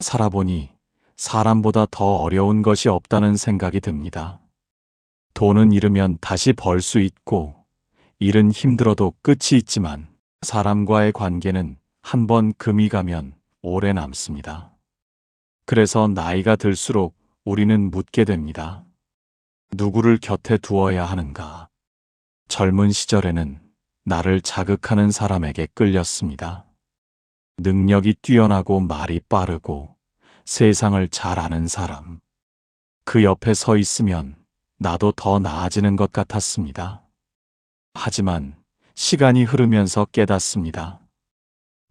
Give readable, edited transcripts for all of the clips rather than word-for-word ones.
살아보니 사람보다 더 어려운 것이 없다는 생각이 듭니다. 돈은 잃으면 다시 벌 수 있고, 일은 힘들어도 끝이 있지만, 사람과의 관계는 한번 금이 가면 오래 남습니다. 그래서 나이가 들수록 우리는 묻게 됩니다. 누구를 곁에 두어야 하는가? 젊은 시절에는 나를 자극하는 사람에게 끌렸습니다. 능력이 뛰어나고 말이 빠르고 세상을 잘 아는 사람. 그 옆에 서 있으면 나도 더 나아지는 것 같았습니다. 하지만 시간이 흐르면서 깨닫습니다.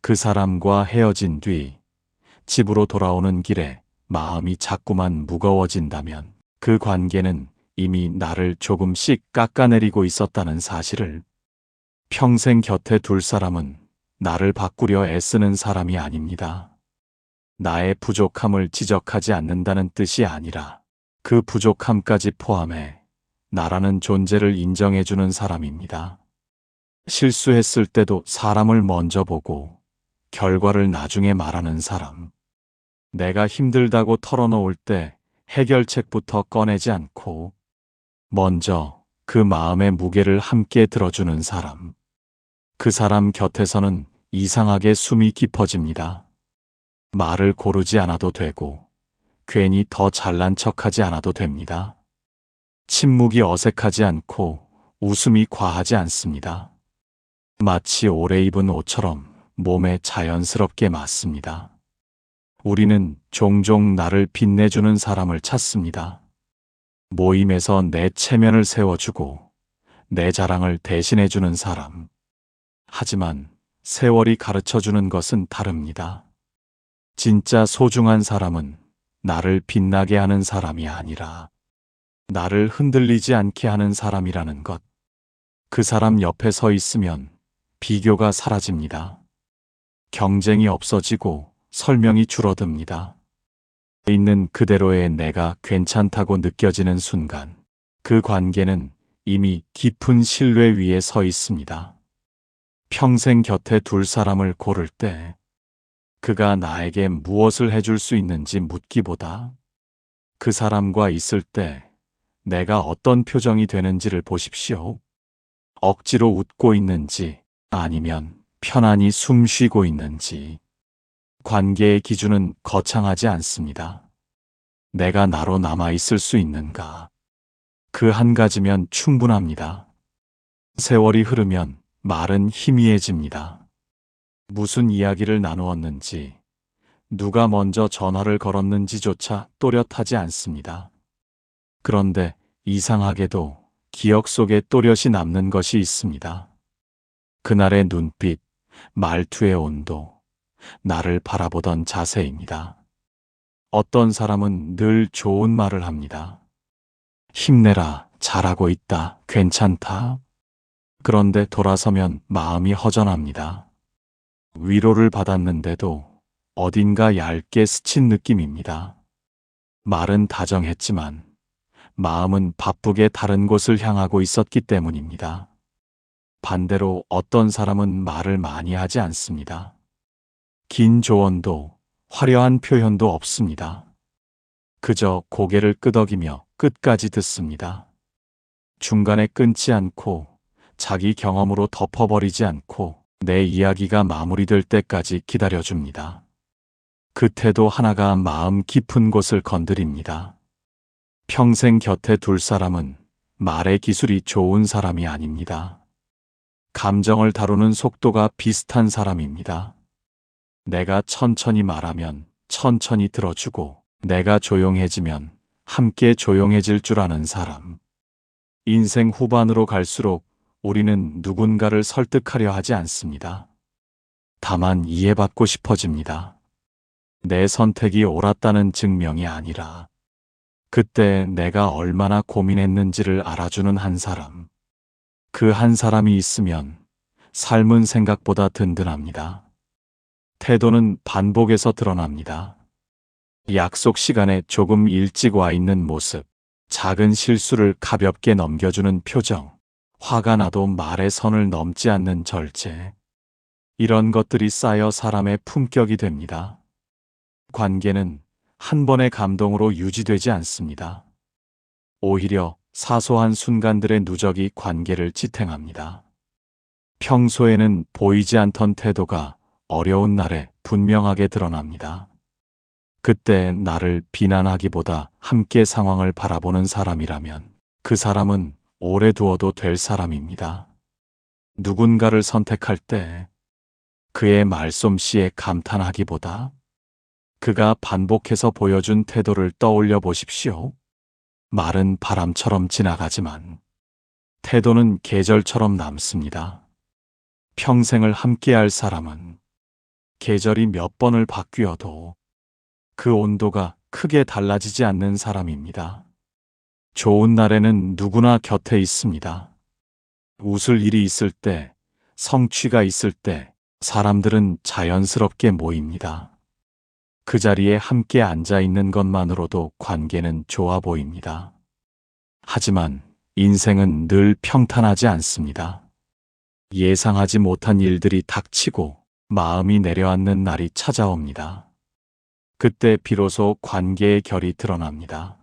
그 사람과 헤어진 뒤 집으로 돌아오는 길에 마음이 자꾸만 무거워진다면 그 관계는 이미 나를 조금씩 깎아내리고 있었다는 사실을. 평생 곁에 둘 사람은 나를 바꾸려 애쓰는 사람이 아닙니다. 나의 부족함을 지적하지 않는다는 뜻이 아니라 그 부족함까지 포함해 나라는 존재를 인정해주는 사람입니다. 실수했을 때도 사람을 먼저 보고 결과를 나중에 말하는 사람. 내가 힘들다고 털어놓을 때 해결책부터 꺼내지 않고 먼저 그 마음의 무게를 함께 들어주는 사람. 그 사람 곁에서는 이상하게 숨이 깊어집니다. 말을 고르지 않아도 되고 괜히 더 잘난 척하지 않아도 됩니다. 침묵이 어색하지 않고 웃음이 과하지 않습니다. 마치 오래 입은 옷처럼 몸에 자연스럽게 맞습니다. 우리는 종종 나를 빛내주는 사람을 찾습니다. 모임에서 내 체면을 세워주고 내 자랑을 대신해주는 사람. 하지만 세월이 가르쳐주는 것은 다릅니다. 진짜 소중한 사람은 나를 빛나게 하는 사람이 아니라 나를 흔들리지 않게 하는 사람이라는 것. 그 사람 옆에 서 있으면 비교가 사라집니다. 경쟁이 없어지고 설명이 줄어듭니다. 있는 그대로의 내가 괜찮다고 느껴지는 순간 그 관계는 이미 깊은 신뢰 위에 서 있습니다. 평생 곁에 둘 사람을 고를 때 그가 나에게 무엇을 해줄 수 있는지 묻기보다 그 사람과 있을 때 내가 어떤 표정이 되는지를 보십시오. 억지로 웃고 있는지 아니면 편안히 숨 쉬고 있는지. 관계의 기준은 거창하지 않습니다. 내가 나로 남아 있을 수 있는가? 그 한 가지면 충분합니다. 세월이 흐르면 말은 희미해집니다. 무슨 이야기를 나누었는지, 누가 먼저 전화를 걸었는지조차 또렷하지 않습니다. 그런데 이상하게도 기억 속에 또렷이 남는 것이 있습니다. 그날의 눈빛, 말투의 온도, 나를 바라보던 자세입니다. 어떤 사람은 늘 좋은 말을 합니다. 힘내라, 잘하고 있다, 괜찮다. 그런데 돌아서면 마음이 허전합니다. 위로를 받았는데도 어딘가 얇게 스친 느낌입니다. 말은 다정했지만 마음은 바쁘게 다른 곳을 향하고 있었기 때문입니다. 반대로 어떤 사람은 말을 많이 하지 않습니다. 긴 조언도 화려한 표현도 없습니다. 그저 고개를 끄덕이며 끝까지 듣습니다. 중간에 끊지 않고 자기 경험으로 덮어버리지 않고 내 이야기가 마무리될 때까지 기다려줍니다. 그 태도 하나가 마음 깊은 곳을 건드립니다. 평생 곁에 둘 사람은 말의 기술이 좋은 사람이 아닙니다. 감정을 다루는 속도가 비슷한 사람입니다. 내가 천천히 말하면 천천히 들어주고 내가 조용해지면 함께 조용해질 줄 아는 사람. 인생 후반으로 갈수록 우리는 누군가를 설득하려 하지 않습니다. 다만 이해받고 싶어집니다. 내 선택이 옳았다는 증명이 아니라 그때 내가 얼마나 고민했는지를 알아주는 한 사람. 그 한 사람이 있으면 삶은 생각보다 든든합니다. 태도는 반복에서 드러납니다. 약속 시간에 조금 일찍 와 있는 모습, 작은 실수를 가볍게 넘겨주는 표정, 화가 나도 말의 선을 넘지 않는 절제. 이런 것들이 쌓여 사람의 품격이 됩니다. 관계는 한 번의 감동으로 유지되지 않습니다. 오히려 사소한 순간들의 누적이 관계를 지탱합니다. 평소에는 보이지 않던 태도가 어려운 날에 분명하게 드러납니다. 그때 나를 비난하기보다 함께 상황을 바라보는 사람이라면 그 사람은 오래 두어도 될 사람입니다. 누군가를 선택할 때 그의 말솜씨에 감탄하기보다 그가 반복해서 보여준 태도를 떠올려 보십시오. 말은 바람처럼 지나가지만 태도는 계절처럼 남습니다. 평생을 함께할 사람은 계절이 몇 번을 바뀌어도 그 온도가 크게 달라지지 않는 사람입니다. 좋은 날에는 누구나 곁에 있습니다. 웃을 일이 있을 때, 성취가 있을 때 사람들은 자연스럽게 모입니다. 그 자리에 함께 앉아 있는 것만으로도 관계는 좋아 보입니다. 하지만 인생은 늘 평탄하지 않습니다. 예상하지 못한 일들이 닥치고 마음이 내려앉는 날이 찾아옵니다. 그때 비로소 관계의 결이 드러납니다.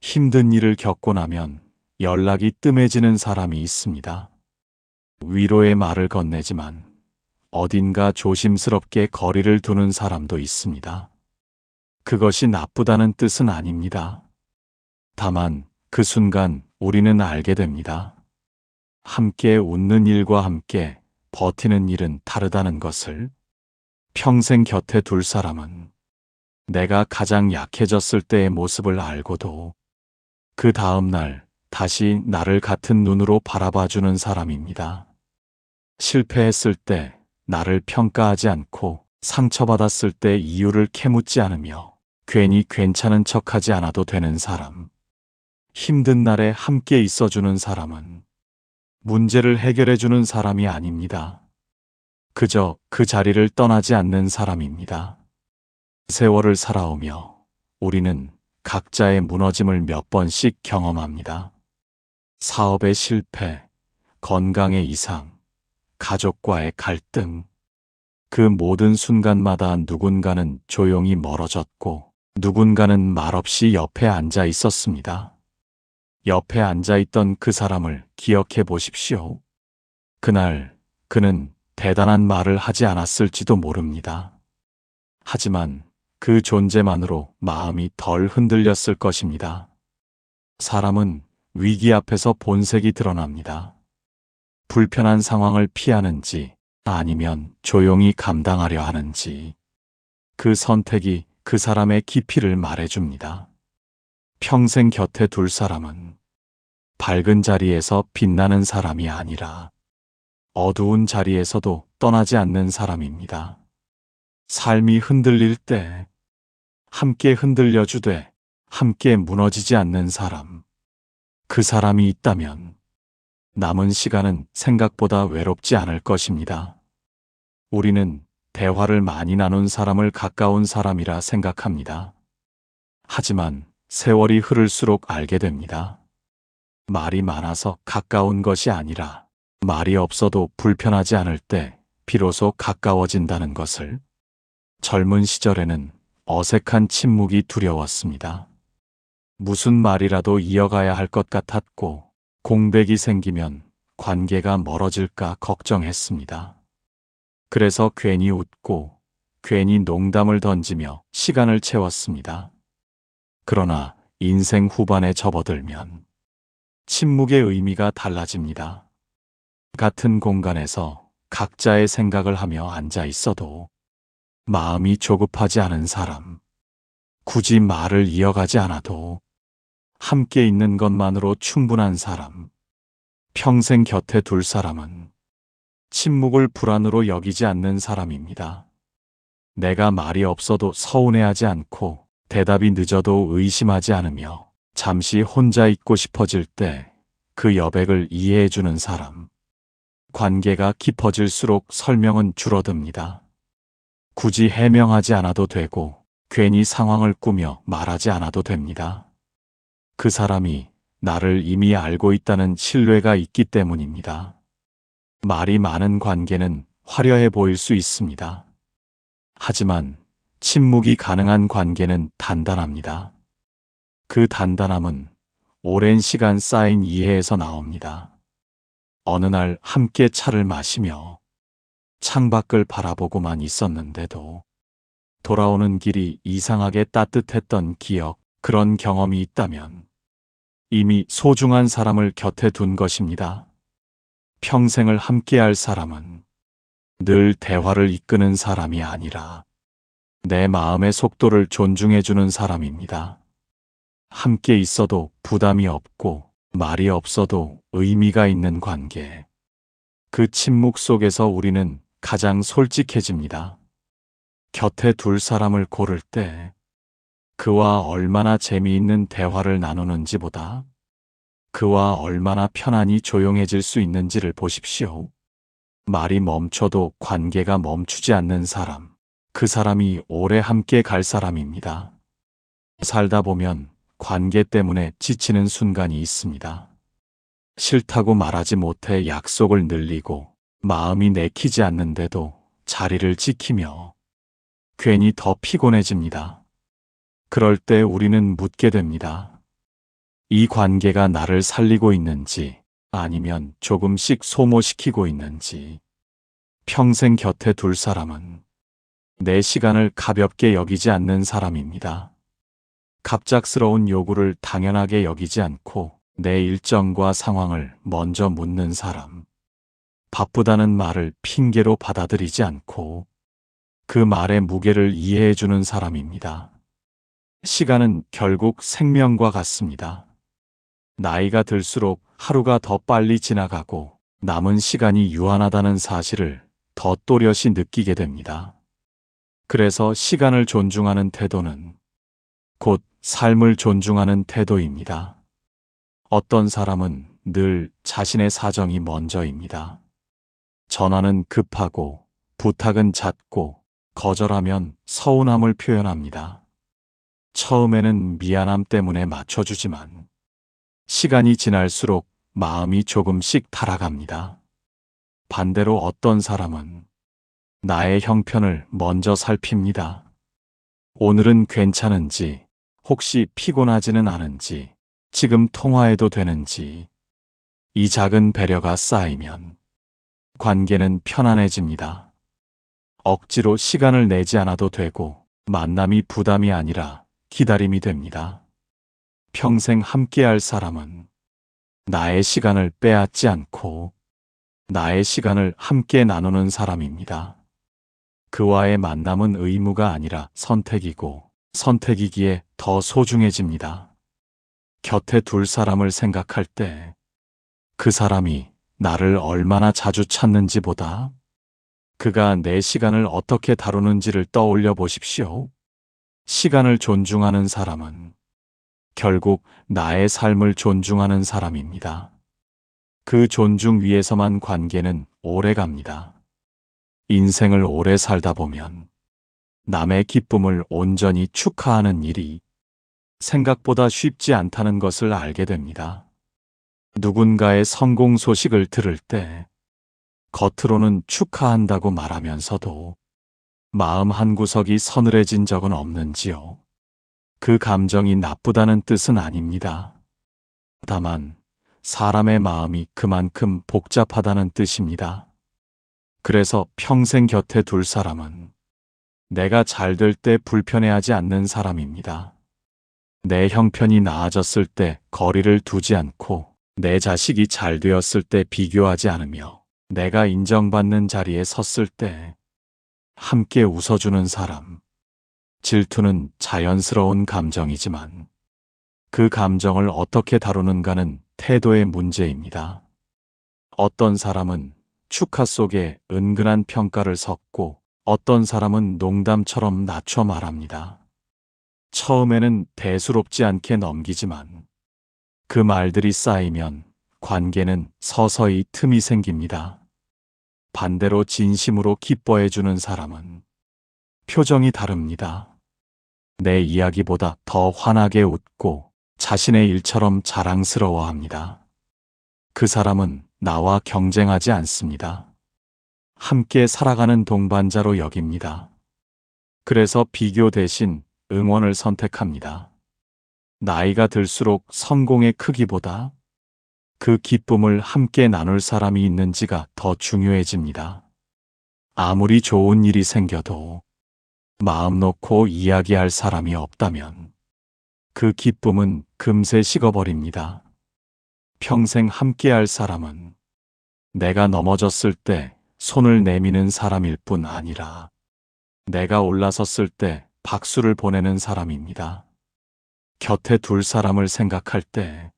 힘든 일을 겪고 나면 연락이 뜸해지는 사람이 있습니다. 위로의 말을 건네지만 어딘가 조심스럽게 거리를 두는 사람도 있습니다. 그것이 나쁘다는 뜻은 아닙니다. 다만 그 순간 우리는 알게 됩니다. 함께 웃는 일과 함께 버티는 일은 다르다는 것을. 평생 곁에 둘 사람은 내가 가장 약해졌을 때의 모습을 알고도 그 다음 날 다시 나를 같은 눈으로 바라봐주는 사람입니다. 실패했을 때 나를 평가하지 않고 상처받았을 때 이유를 캐묻지 않으며 괜히 괜찮은 척하지 않아도 되는 사람. 힘든 날에 함께 있어주는 사람은 문제를 해결해주는 사람이 아닙니다. 그저 그 자리를 떠나지 않는 사람입니다. 세월을 살아오며 우리는 각자의 무너짐을 몇 번씩 경험합니다. 사업의 실패, 건강의 이상, 가족과의 갈등. 그 모든 순간마다 누군가는 조용히 멀어졌고 누군가는 말없이 옆에 앉아 있었습니다. 옆에 앉아 있던 그 사람을 기억해 보십시오. 그날 그는 대단한 말을 하지 않았을지도 모릅니다. 하지만 그 존재만으로 마음이 덜 흔들렸을 것입니다. 사람은 위기 앞에서 본색이 드러납니다. 불편한 상황을 피하는지 아니면 조용히 감당하려 하는지 그 선택이 그 사람의 깊이를 말해줍니다. 평생 곁에 둘 사람은 밝은 자리에서 빛나는 사람이 아니라 어두운 자리에서도 떠나지 않는 사람입니다. 삶이 흔들릴 때 함께 흔들려주되 함께 무너지지 않는 사람. 그 사람이 있다면 남은 시간은 생각보다 외롭지 않을 것입니다. 우리는 대화를 많이 나눈 사람을 가까운 사람이라 생각합니다. 하지만 세월이 흐를수록 알게 됩니다. 말이 많아서 가까운 것이 아니라 말이 없어도 불편하지 않을 때 비로소 가까워진다는 것을. 젊은 시절에는 어색한 침묵이 두려웠습니다. 무슨 말이라도 이어가야 할 것 같았고 공백이 생기면 관계가 멀어질까 걱정했습니다. 그래서 괜히 웃고 괜히 농담을 던지며 시간을 채웠습니다. 그러나 인생 후반에 접어들면 침묵의 의미가 달라집니다. 같은 공간에서 각자의 생각을 하며 앉아 있어도 마음이 조급하지 않은 사람, 굳이 말을 이어가지 않아도 함께 있는 것만으로 충분한 사람, 평생 곁에 둘 사람은 침묵을 불안으로 여기지 않는 사람입니다. 내가 말이 없어도 서운해하지 않고 대답이 늦어도 의심하지 않으며 잠시 혼자 있고 싶어질 때 그 여백을 이해해주는 사람. 관계가 깊어질수록 설명은 줄어듭니다. 굳이 해명하지 않아도 되고 괜히 상황을 꾸며 말하지 않아도 됩니다. 그 사람이 나를 이미 알고 있다는 신뢰가 있기 때문입니다. 말이 많은 관계는 화려해 보일 수 있습니다. 하지만 침묵이 가능한 관계는 단단합니다. 그 단단함은 오랜 시간 쌓인 이해에서 나옵니다. 어느 날 함께 차를 마시며 창밖을 바라보고만 있었는데도 돌아오는 길이 이상하게 따뜻했던 기억, 그런 경험이 있다면 이미 소중한 사람을 곁에 둔 것입니다. 평생을 함께할 사람은 늘 대화를 이끄는 사람이 아니라 내 마음의 속도를 존중해주는 사람입니다. 함께 있어도 부담이 없고 말이 없어도 의미가 있는 관계. 그 침묵 속에서 우리는 가장 솔직해집니다. 곁에 둘 사람을 고를 때 그와 얼마나 재미있는 대화를 나누는지보다 그와 얼마나 편안히 조용해질 수 있는지를 보십시오. 말이 멈춰도 관계가 멈추지 않는 사람, 그 사람이 오래 함께 갈 사람입니다. 살다 보면 관계 때문에 지치는 순간이 있습니다. 싫다고 말하지 못해 약속을 늘리고 마음이 내키지 않는데도 자리를 지키며 괜히 더 피곤해집니다. 그럴 때 우리는 묻게 됩니다. 이 관계가 나를 살리고 있는지 아니면 조금씩 소모시키고 있는지. 평생 곁에 둘 사람은 내 시간을 가볍게 여기지 않는 사람입니다. 갑작스러운 요구를 당연하게 여기지 않고 내 일정과 상황을 먼저 묻는 사람. 바쁘다는 말을 핑계로 받아들이지 않고 그 말의 무게를 이해해주는 사람입니다. 시간은 결국 생명과 같습니다. 나이가 들수록 하루가 더 빨리 지나가고 남은 시간이 유한하다는 사실을 더 또렷이 느끼게 됩니다. 그래서 시간을 존중하는 태도는 곧 삶을 존중하는 태도입니다. 어떤 사람은 늘 자신의 사정이 먼저입니다. 전화는 급하고 부탁은 잦고 거절하면 서운함을 표현합니다. 처음에는 미안함 때문에 맞춰주지만 시간이 지날수록 마음이 조금씩 달아갑니다. 반대로 어떤 사람은 나의 형편을 먼저 살핍니다. 오늘은 괜찮은지, 혹시 피곤하지는 않은지, 지금 통화해도 되는지. 이 작은 배려가 쌓이면 관계는 편안해집니다. 억지로 시간을 내지 않아도 되고 만남이 부담이 아니라 기다림이 됩니다. 평생 함께할 사람은 나의 시간을 빼앗지 않고 나의 시간을 함께 나누는 사람입니다. 그와의 만남은 의무가 아니라 선택이고 선택이기에 더 소중해집니다. 곁에 둘 사람을 생각할 때 그 사람이 나를 얼마나 자주 찾는지보다 그가 내 시간을 어떻게 다루는지를 떠올려 보십시오. 시간을 존중하는 사람은 결국 나의 삶을 존중하는 사람입니다. 그 존중 위에서만 관계는 오래 갑니다. 인생을 오래 살다 보면 남의 기쁨을 온전히 축하하는 일이 생각보다 쉽지 않다는 것을 알게 됩니다. 누군가의 성공 소식을 들을 때 겉으로는 축하한다고 말하면서도 마음 한구석이 서늘해진 적은 없는지요? 그 감정이 나쁘다는 뜻은 아닙니다. 다만 사람의 마음이 그만큼 복잡하다는 뜻입니다. 그래서 평생 곁에 둘 사람은 내가 잘 될 때 불편해하지 않는 사람입니다. 내 형편이 나아졌을 때 거리를 두지 않고 내 자식이 잘 되었을 때 비교하지 않으며 내가 인정받는 자리에 섰을 때 함께 웃어주는 사람. 질투는 자연스러운 감정이지만 그 감정을 어떻게 다루는가는 태도의 문제입니다. 어떤 사람은 축하 속에 은근한 평가를 섞고 어떤 사람은 농담처럼 낮춰 말합니다. 처음에는 대수롭지 않게 넘기지만 그 말들이 쌓이면 관계는 서서히 틈이 생깁니다. 반대로 진심으로 기뻐해주는 사람은 표정이 다릅니다. 내 이야기보다 더 환하게 웃고 자신의 일처럼 자랑스러워합니다. 그 사람은 나와 경쟁하지 않습니다. 함께 살아가는 동반자로 여깁니다. 그래서 비교 대신 응원을 선택합니다. 나이가 들수록 성공의 크기보다 그 기쁨을 함께 나눌 사람이 있는지가 더 중요해집니다. 아무리 좋은 일이 생겨도 마음 놓고 이야기할 사람이 없다면 그 기쁨은 금세 식어버립니다. 평생 함께할 사람은 내가 넘어졌을 때 손을 내미는 사람일 뿐 아니라 내가 올라섰을 때 박수를 보내는 사람입니다. 곁에 둘 사람을 생각할 때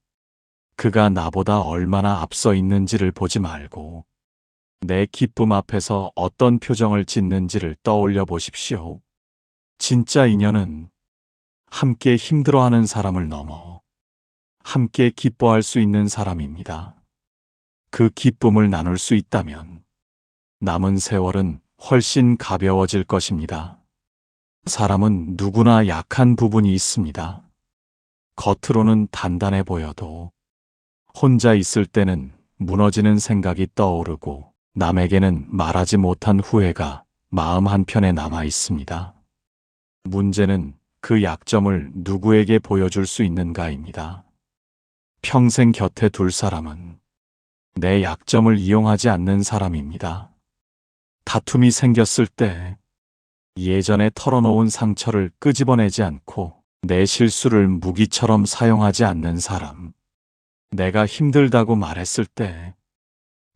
그가 나보다 얼마나 앞서 있는지를 보지 말고 내 기쁨 앞에서 어떤 표정을 짓는지를 떠올려 보십시오. 진짜 인연은 함께 힘들어하는 사람을 넘어 함께 기뻐할 수 있는 사람입니다. 그 기쁨을 나눌 수 있다면 남은 세월은 훨씬 가벼워질 것입니다. 사람은 누구나 약한 부분이 있습니다. 겉으로는 단단해 보여도 혼자 있을 때는 무너지는 생각이 떠오르고 남에게는 말하지 못한 후회가 마음 한편에 남아 있습니다. 문제는 그 약점을 누구에게 보여줄 수 있는가입니다. 평생 곁에 둘 사람은 내 약점을 이용하지 않는 사람입니다. 다툼이 생겼을 때 예전에 털어놓은 상처를 끄집어내지 않고 내 실수를 무기처럼 사용하지 않는 사람. 내가 힘들다고 말했을 때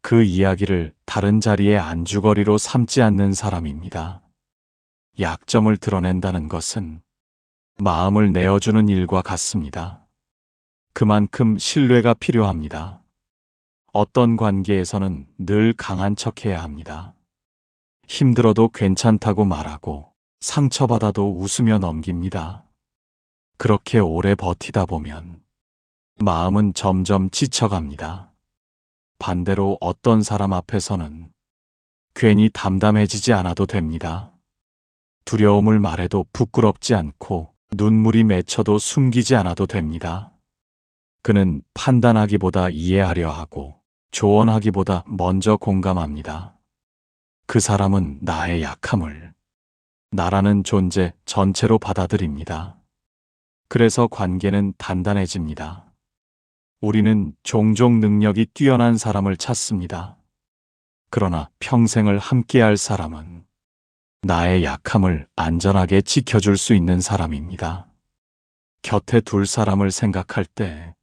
그 이야기를 다른 자리의 안주거리로 삼지 않는 사람입니다. 약점을 드러낸다는 것은 마음을 내어주는 일과 같습니다. 그만큼 신뢰가 필요합니다. 어떤 관계에서는 늘 강한 척해야 합니다. 힘들어도 괜찮다고 말하고 상처받아도 웃으며 넘깁니다. 그렇게 오래 버티다 보면 마음은 점점 지쳐갑니다. 반대로 어떤 사람 앞에서는 괜히 담담해지지 않아도 됩니다. 두려움을 말해도 부끄럽지 않고 눈물이 맺혀도 숨기지 않아도 됩니다. 그는 판단하기보다 이해하려 하고 조언하기보다 먼저 공감합니다. 그 사람은 나의 약함을 나라는 존재 전체로 받아들입니다. 그래서 관계는 단단해집니다. 우리는 종종 능력이 뛰어난 사람을 찾습니다. 그러나 평생을 함께할 사람은 나의 약함을 안전하게 지켜줄 수 있는 사람입니다. 곁에 둘 사람을 생각할 때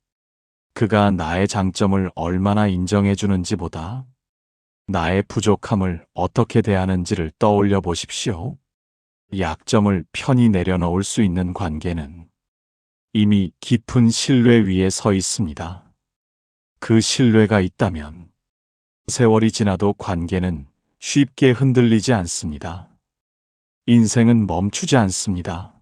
그가 나의 장점을 얼마나 인정해 주는지보다 나의 부족함을 어떻게 대하는지를 떠올려 보십시오. 약점을 편히 내려놓을 수 있는 관계는 이미 깊은 신뢰 위에 서 있습니다. 그 신뢰가 있다면 세월이 지나도 관계는 쉽게 흔들리지 않습니다. 인생은 멈추지 않습니다.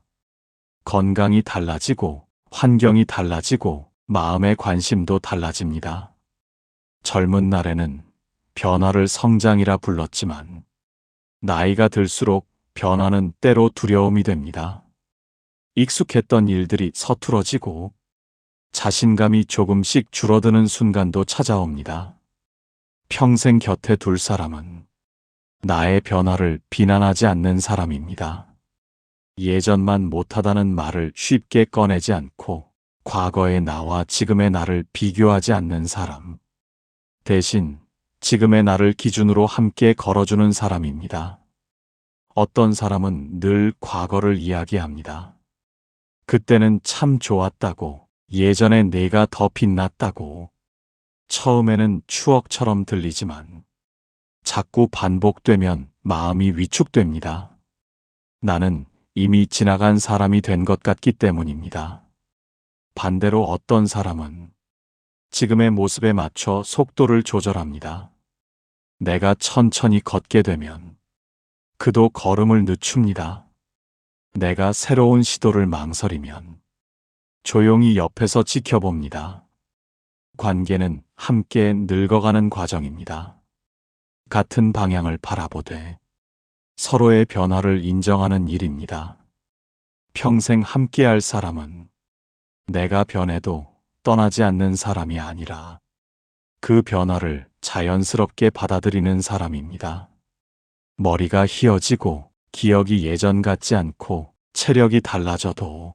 건강이 달라지고 환경이 달라지고 마음의 관심도 달라집니다. 젊은 날에는 변화를 성장이라 불렀지만 나이가 들수록 변화는 때로 두려움이 됩니다. 익숙했던 일들이 서투러지고 자신감이 조금씩 줄어드는 순간도 찾아옵니다. 평생 곁에 둘 사람은 나의 변화를 비난하지 않는 사람입니다. 예전만 못하다는 말을 쉽게 꺼내지 않고 과거의 나와 지금의 나를 비교하지 않는 사람. 대신 지금의 나를 기준으로 함께 걸어주는 사람입니다. 어떤 사람은 늘 과거를 이야기합니다. 그때는 참 좋았다고, 예전에 내가 더 빛났다고. 처음에는 추억처럼 들리지만 자꾸 반복되면 마음이 위축됩니다. 나는 이미 지나간 사람이 된 것 같기 때문입니다. 반대로 어떤 사람은 지금의 모습에 맞춰 속도를 조절합니다. 내가 천천히 걷게 되면 그도 걸음을 늦춥니다. 내가 새로운 시도를 망설이면 조용히 옆에서 지켜봅니다. 관계는 함께 늙어가는 과정입니다. 같은 방향을 바라보되 서로의 변화를 인정하는 일입니다. 평생 함께할 사람은 내가 변해도 떠나지 않는 사람이 아니라 그 변화를 자연스럽게 받아들이는 사람입니다. 머리가 휘어지고 기억이 예전 같지 않고 체력이 달라져도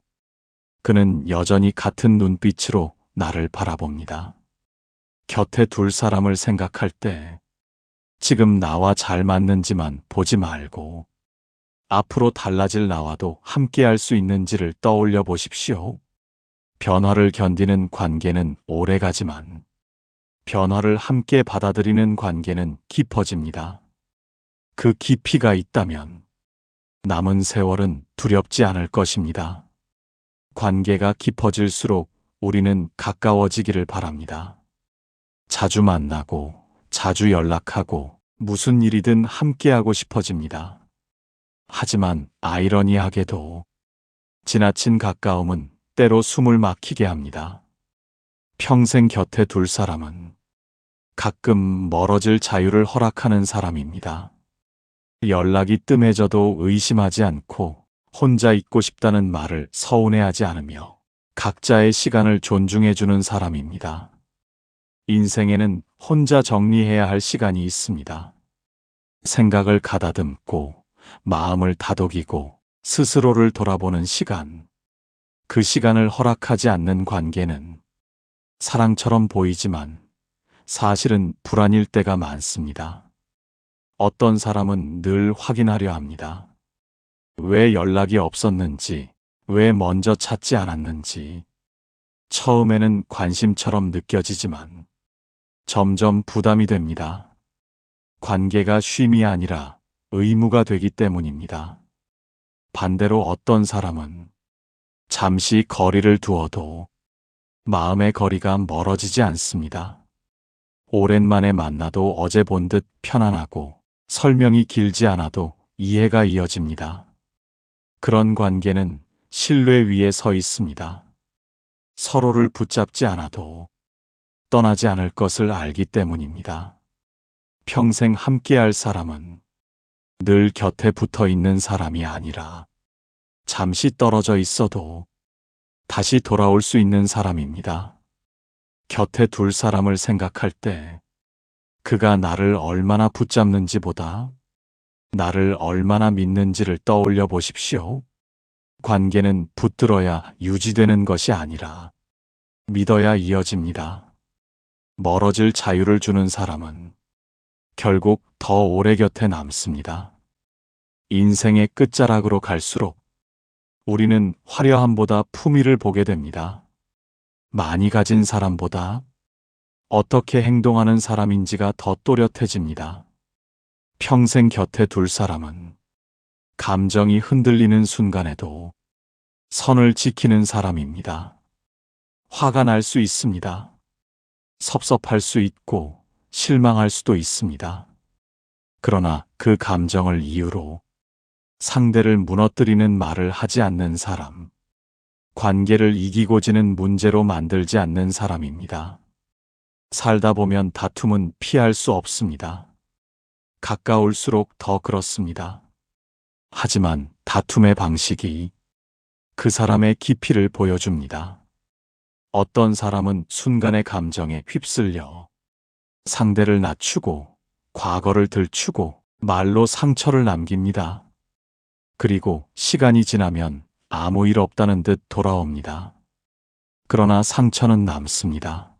그는 여전히 같은 눈빛으로 나를 바라봅니다. 곁에 둘 사람을 생각할 때 지금 나와 잘 맞는지만 보지 말고 앞으로 달라질 나와도 함께 할 수 있는지를 떠올려 보십시오. 변화를 견디는 관계는 오래가지만 변화를 함께 받아들이는 관계는 깊어집니다. 그 깊이가 있다면 남은 세월은 두렵지 않을 것입니다. 관계가 깊어질수록 우리는 가까워지기를 바랍니다. 자주 만나고 자주 연락하고 무슨 일이든 함께하고 싶어집니다. 하지만 아이러니하게도 지나친 가까움은 때로 숨을 막히게 합니다. 평생 곁에 둘 사람은 가끔 멀어질 자유를 허락하는 사람입니다. 연락이 뜸해져도 의심하지 않고 혼자 있고 싶다는 말을 서운해하지 않으며 각자의 시간을 존중해주는 사람입니다. 인생에는 혼자 정리해야 할 시간이 있습니다. 생각을 가다듬고 마음을 다독이고 스스로를 돌아보는 시간. 그 시간을 허락하지 않는 관계는 사랑처럼 보이지만 사실은 불안일 때가 많습니다. 어떤 사람은 늘 확인하려 합니다. 왜 연락이 없었는지, 왜 먼저 찾지 않았는지. 처음에는 관심처럼 느껴지지만 점점 부담이 됩니다. 관계가 쉼이 아니라 의무가 되기 때문입니다. 반대로 어떤 사람은 잠시 거리를 두어도 마음의 거리가 멀어지지 않습니다. 오랜만에 만나도 어제 본 듯 편안하고 설명이 길지 않아도 이해가 이어집니다. 그런 관계는 신뢰 위에 서 있습니다. 서로를 붙잡지 않아도 떠나지 않을 것을 알기 때문입니다. 평생 함께할 사람은 늘 곁에 붙어 있는 사람이 아니라 잠시 떨어져 있어도 다시 돌아올 수 있는 사람입니다. 곁에 둘 사람을 생각할 때 그가 나를 얼마나 붙잡는지보다 나를 얼마나 믿는지를 떠올려 보십시오. 관계는 붙들어야 유지되는 것이 아니라 믿어야 이어집니다. 멀어질 자유를 주는 사람은 결국 더 오래 곁에 남습니다. 인생의 끝자락으로 갈수록 우리는 화려함보다 품위를 보게 됩니다. 많이 가진 사람보다 어떻게 행동하는 사람인지가 더 또렷해집니다. 평생 곁에 둘 사람은 감정이 흔들리는 순간에도 선을 지키는 사람입니다. 화가 날 수 있습니다. 섭섭할 수 있고 실망할 수도 있습니다. 그러나 그 감정을 이유로 상대를 무너뜨리는 말을 하지 않는 사람, 관계를 이기고 지는 문제로 만들지 않는 사람입니다. 살다 보면 다툼은 피할 수 없습니다. 가까울수록 더 그렇습니다. 하지만 다툼의 방식이 그 사람의 깊이를 보여줍니다. 어떤 사람은 순간의 감정에 휩쓸려 상대를 낮추고 과거를 들추고 말로 상처를 남깁니다. 그리고 시간이 지나면 아무 일 없다는 듯 돌아옵니다. 그러나 상처는 남습니다.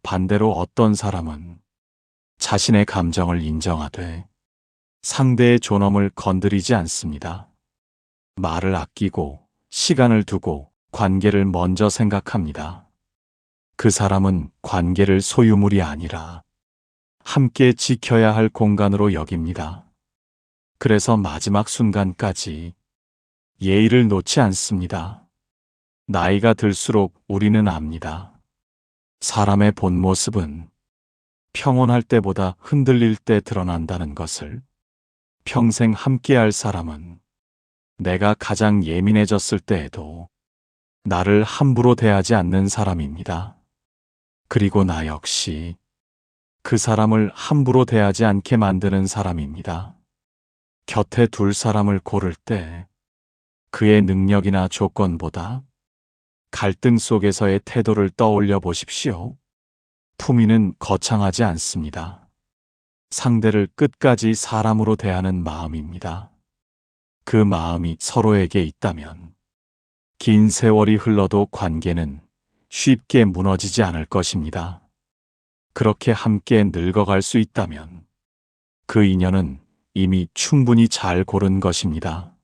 반대로 어떤 사람은 자신의 감정을 인정하되 상대의 존엄을 건드리지 않습니다. 말을 아끼고 시간을 두고 관계를 먼저 생각합니다. 그 사람은 관계를 소유물이 아니라 함께 지켜야 할 공간으로 여깁니다. 그래서 마지막 순간까지 예의를 놓지 않습니다. 나이가 들수록 우리는 압니다. 사람의 본 모습은 평온할 때보다 흔들릴 때 드러난다는 것을. 평생 함께할 사람은 내가 가장 예민해졌을 때에도 나를 함부로 대하지 않는 사람입니다. 그리고 나 역시 그 사람을 함부로 대하지 않게 만드는 사람입니다. 곁에 둘 사람을 고를 때 그의 능력이나 조건보다 갈등 속에서의 태도를 떠올려 보십시오. 품위는 거창하지 않습니다. 상대를 끝까지 사람으로 대하는 마음입니다. 그 마음이 서로에게 있다면 긴 세월이 흘러도 관계는 쉽게 무너지지 않을 것입니다. 그렇게 함께 늙어갈 수 있다면 그 인연은 이미 충분히 잘 고른 것입니다.